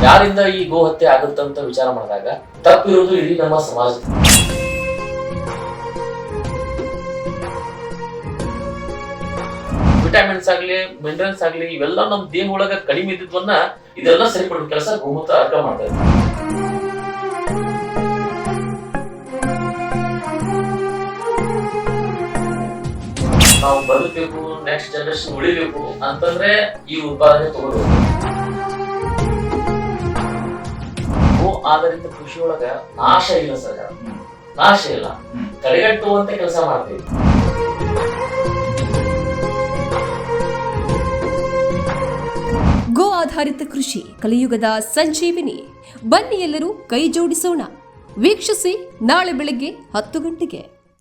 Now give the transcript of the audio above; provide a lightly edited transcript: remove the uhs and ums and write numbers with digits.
ಯಾರಿಂದ ಈ ಗೋ ಹತ್ಯೆ ಆಗುತ್ತಂತ ವಿಚಾರ ಮಾಡಿದಾಗ ತಪ್ಪಿರುವುದು ಇಡೀ ನಮ್ಮ ಸಮಾಜ. ವಿಟಮಿನ್ಸ್ ಆಗ್ಲಿ ಮಿನರಲ್ಸ್ ಆಗ್ಲಿ ಇವೆಲ್ಲ ನಮ್ಮ ದೇಹ ಒಳಗ ಕಡಿಮೆ ಇದ್ದಿದ್ವನ್ನ ಇದೆಲ್ಲ ಸರಿಪಡುವ ಕೆಲಸ ಗೋಮೂತ್ರ ಅರ್ಕ ಮಾಡ್ತಾ ಇದೆ. ನಾವು ಬದುಕಬೇಕು, ನೆಕ್ಸ್ಟ್ ಜನರೇಷನ್ ಉಳಿಬೇಕು ಅಂತಂದ್ರೆ ಈ ಉತ್ಪಾದನೆ ತಗೋಬೇಕು. ಗೋ ಆಧಾರಿತ ಕೃಷಿ ಒಳಗ ನಾಶ ಇಲ್ಲ ಸರ್, ನಾಶ ಇಲ್ಲ, ತಡೆಗಟ್ಟುವಂತ ಕೆಲಸ ಮಾಡ್ತೀವಿ. ಗೋ ಆಧಾರಿತ ಕೃಷಿ ಕಲಿಯುಗದ ಸಂಜೀವಿನಿ. ಬನ್ನಿ ಎಲ್ಲರೂ ಕೈ ಜೋಡಿಸೋಣ. ವೀಕ್ಷಿಸಿ ನಾಳೆ ಬೆಳಗ್ಗೆ 10 ಗಂಟೆಗೆ.